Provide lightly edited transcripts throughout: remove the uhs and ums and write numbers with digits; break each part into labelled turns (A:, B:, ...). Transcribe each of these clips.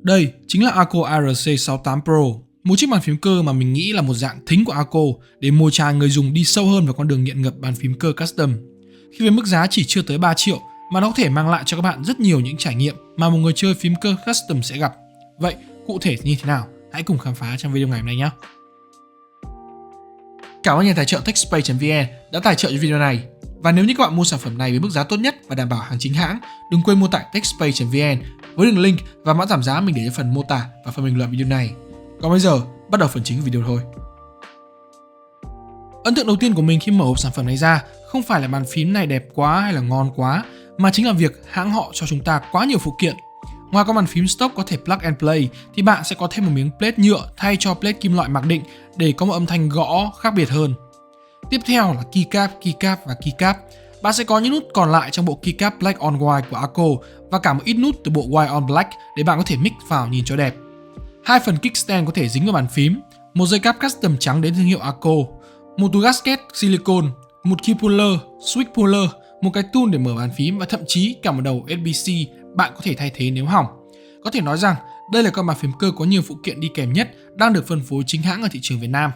A: Đây chính là Arco ARC68 Pro, một chiếc bàn phím cơ mà mình nghĩ là một dạng thính của Arco để mồi chài người dùng đi sâu hơn vào con đường nghiện ngập bàn phím cơ custom. Khi với mức giá chỉ chưa tới 3 triệu mà nó có thể mang lại cho các bạn rất nhiều những trải nghiệm mà một người chơi phím cơ custom sẽ gặp. Vậy cụ thể như thế nào? Hãy cùng khám phá trong video ngày hôm nay nhé. Cảm ơn nhà tài trợ TechSpace.vn đã tài trợ cho video này. Và nếu như các bạn mua sản phẩm này với mức giá tốt nhất và đảm bảo hàng chính hãng, đừng quên mua tại TechSpace.vn với đường link và mã giảm giá mình để ở phần mô tả và phần bình luận video này. Còn bây giờ, bắt đầu phần chính của video thôi. Ấn tượng đầu tiên của mình khi mở hộp sản phẩm này ra không phải là bàn phím này đẹp quá hay là ngon quá, mà chính là việc hãng họ cho chúng ta quá nhiều phụ kiện. Ngoài con bàn phím stock có thể plug and play thì bạn sẽ có thêm một miếng plate nhựa thay cho plate kim loại mặc định để có một âm thanh gõ khác biệt hơn. Tiếp theo là keycap và keycap. Bạn sẽ có những nút còn lại trong bộ keycap black on white của Arco và cả một ít nút từ bộ white on black để bạn có thể mix vào nhìn cho đẹp. Hai phần kickstand có thể dính vào bàn phím, một dây cáp custom trắng đến thương hiệu Arco, một túi gasket silicone, một key puller, switch puller, một cái tool để mở bàn phím và thậm chí cả một đầu USB-C bạn có thể thay thế nếu hỏng. Có thể nói rằng đây là con bàn phím cơ có nhiều phụ kiện đi kèm nhất đang được phân phối chính hãng ở thị trường Việt Nam.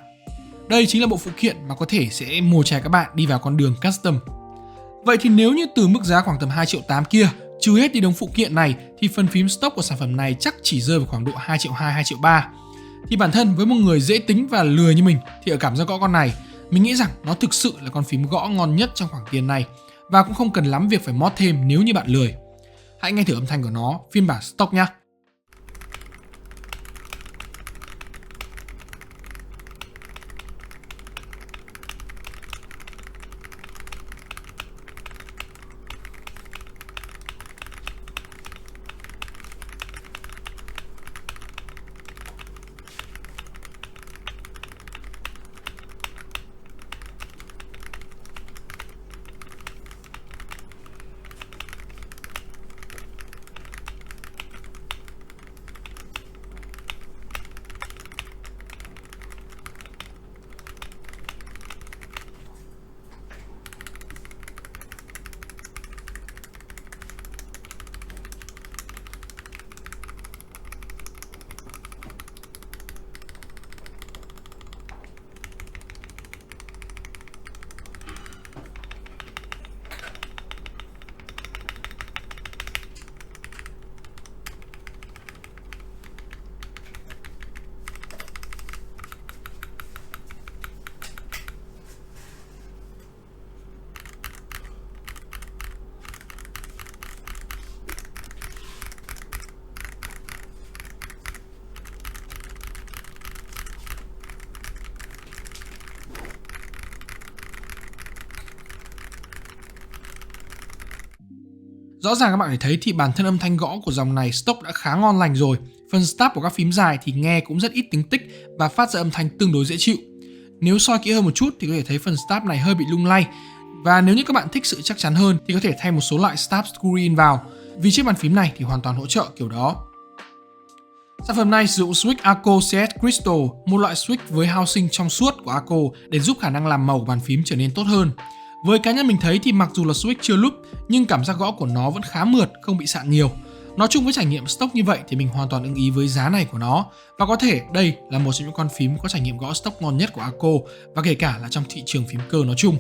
A: Đây chính là bộ phụ kiện mà có thể sẽ mồi chài các bạn đi vào con đường custom. Vậy thì nếu như từ mức giá khoảng tầm 2,8 triệu kia, trừ hết đi đống phụ kiện này thì phần phím stock của sản phẩm này chắc chỉ rơi vào khoảng độ 2,2 triệu, 2,3 triệu. Thì bản thân với một người dễ tính và lười như mình thì ở cảm giác gõ con này, mình nghĩ rằng nó thực sự là con phím gõ ngon nhất trong khoảng tiền này và cũng không cần lắm việc phải mod thêm nếu như bạn lười. Hãy nghe thử âm thanh của nó phiên bản stock nhé. Rõ ràng các bạn thấy thì bản thân âm thanh gõ của dòng này stock đã khá ngon lành rồi. Phần stab của các phím dài thì nghe cũng rất ít tiếng tích và phát ra âm thanh tương đối dễ chịu. Nếu soi kỹ hơn một chút thì có thể thấy phần stab này hơi bị lung lay. Và nếu như các bạn thích sự chắc chắn hơn thì có thể thay một số loại stab screw-in vào, vì chiếc bàn phím này thì hoàn toàn hỗ trợ kiểu đó. Sản phẩm này sử dụng switch Arco CS Crystal, một loại switch với housing trong suốt của Arco để giúp khả năng làm màu của bàn phím trở nên tốt hơn. Với cá nhân mình thấy thì mặc dù là switch chưa loop nhưng cảm giác gõ của nó vẫn khá mượt, không bị sạn nhiều. Nói chung với trải nghiệm stock như vậy thì mình hoàn toàn ưng ý với giá này của nó và có thể đây là một trong những con phím có trải nghiệm gõ stock ngon nhất của Arco và kể cả là trong thị trường phím cơ nói chung.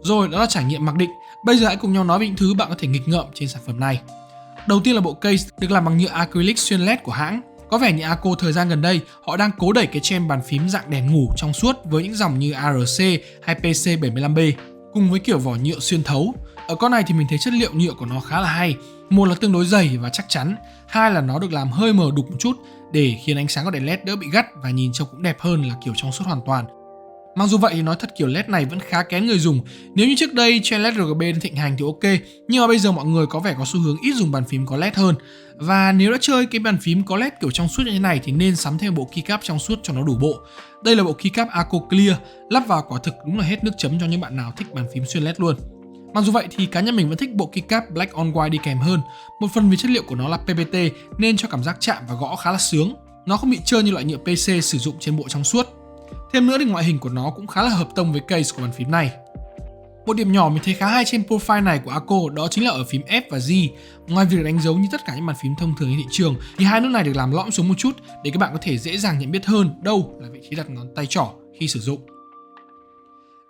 A: Rồi đó là trải nghiệm mặc định. Bây giờ hãy cùng nhau nói về những thứ bạn có thể nghịch ngợm trên sản phẩm này. Đầu tiên là bộ case được làm bằng nhựa acrylic xuyên led của hãng. Có vẻ như Arco thời gian gần đây họ đang cố đẩy cái trend bàn phím dạng đèn ngủ trong suốt với những dòng như ARC hay PC75B cùng với kiểu vỏ nhựa xuyên thấu. Ở con này thì mình thấy chất liệu nhựa của nó khá là hay. Một là tương đối dày và chắc chắn, hai là nó được làm hơi mờ đục một chút để khiến ánh sáng của đèn LED đỡ bị gắt và nhìn trông cũng đẹp hơn là kiểu trong suốt hoàn toàn. Mặc dù vậy thì nói thật kiểu LED này vẫn khá kén người dùng. Nếu như trước đây trend LED RGB thịnh hành thì ok, nhưng mà bây giờ mọi người có vẻ có xu hướng ít dùng bàn phím có LED hơn. Và nếu đã chơi cái bàn phím có LED kiểu trong suốt như thế này thì nên sắm thêm bộ keycap trong suốt cho nó đủ bộ. Đây là bộ keycap Arco Clear, lắp vào quả thực đúng là hết nước chấm cho những bạn nào thích bàn phím xuyên LED luôn. Mặc dù vậy thì cá nhân mình vẫn thích bộ keycap Black on White đi kèm hơn. Một phần vì chất liệu của nó là PPT nên cho cảm giác chạm và gõ khá là sướng. Nó không bị trơn như loại nhựa PC sử dụng trên bộ trong suốt. Thêm nữa thì ngoại hình của nó cũng khá là hợp tông với case của bàn phím này. Một điểm nhỏ mình thấy khá hay trên profile này của Ako đó chính là ở phím F và G. Ngoài việc đánh dấu như tất cả những bàn phím thông thường trên thị trường thì hai nút này được làm lõm xuống một chút để các bạn có thể dễ dàng nhận biết hơn đâu là vị trí đặt ngón tay trỏ khi sử dụng.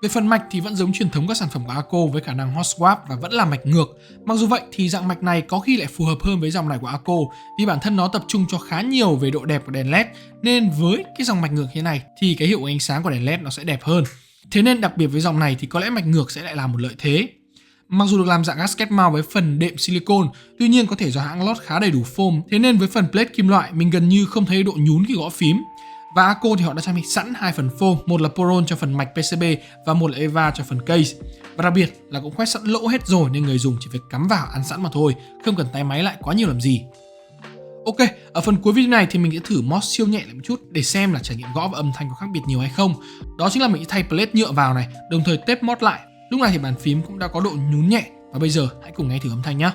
A: Về phần mạch thì vẫn giống truyền thống các sản phẩm của Ako với khả năng hot swap và vẫn là mạch ngược. Mặc dù vậy thì dạng mạch này có khi lại phù hợp hơn với dòng này của Ako vì bản thân nó tập trung cho khá nhiều về độ đẹp của đèn LED, nên với cái dòng mạch ngược như thế này thì cái hiệu ứng ánh sáng của đèn LED nó sẽ đẹp hơn. Thế nên đặc biệt với dòng này thì có lẽ mạch ngược sẽ lại là một lợi thế. Mặc dù được làm dạng gasket mount với phần đệm silicon, tuy nhiên có thể do hãng lót khá đầy đủ foam, thế nên với phần plate kim loại mình gần như không thấy độ nhún khi gõ phím. Và Ako thì họ đã trang bị sẵn hai phần foam, một là Poron cho phần mạch PCB và một là Eva cho phần case. Và đặc biệt là cũng khoét sẵn lỗ hết rồi nên người dùng chỉ việc cắm vào ăn sẵn mà thôi, không cần tay máy lại quá nhiều làm gì. Ok, ở phần cuối video này thì mình sẽ thử mod siêu nhẹ lại một chút để xem là trải nghiệm gõ và âm thanh có khác biệt nhiều hay không. Đó chính là mình sẽ thay plate nhựa vào này, đồng thời tape mod lại. Lúc này thì bàn phím cũng đã có độ nhún nhẹ và bây giờ hãy cùng nghe thử âm thanh nhé.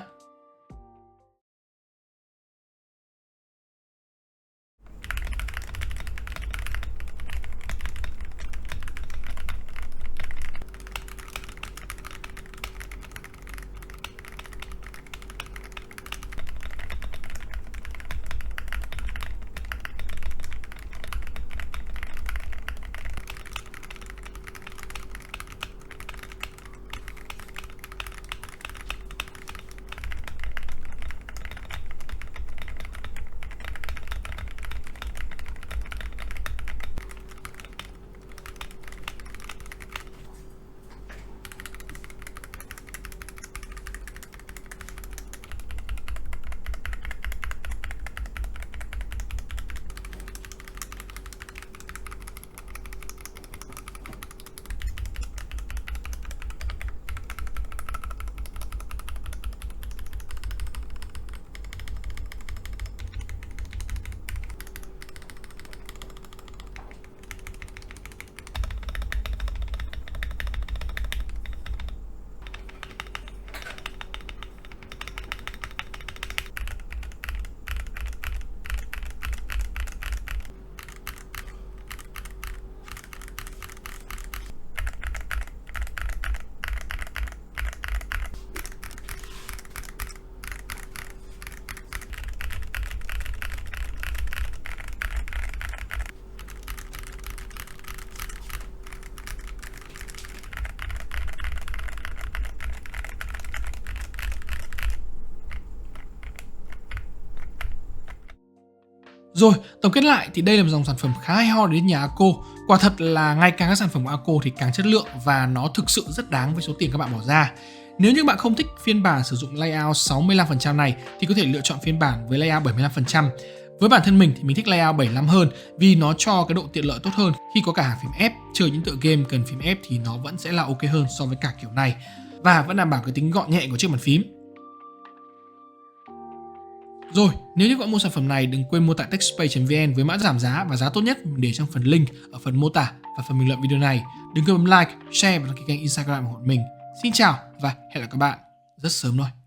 A: Rồi, tổng kết lại thì đây là một dòng sản phẩm khá hay ho đến nhà Ako. Quả thật là ngày càng các sản phẩm của Ako thì càng chất lượng và nó thực sự rất đáng với số tiền các bạn bỏ ra. Nếu như bạn không thích phiên bản sử dụng layout 65% này thì có thể lựa chọn phiên bản với layout 75%. Với bản thân mình thì mình thích layout 75 hơn vì nó cho cái độ tiện lợi tốt hơn. Khi có cả hàng phím F, chơi những tựa game cần phím F thì nó vẫn sẽ là ok hơn so với cả kiểu này và vẫn đảm bảo cái tính gọn nhẹ của chiếc bàn phím. Rồi, nếu như bạn mua sản phẩm này đừng quên mua tại techspace.vn với mã giảm giá và giá tốt nhất mình để trong phần link ở phần mô tả và phần bình luận video này. Đừng quên bấm like, share và đăng ký kênh Instagram của bọn mình. Xin chào và hẹn gặp lại các bạn rất sớm thôi.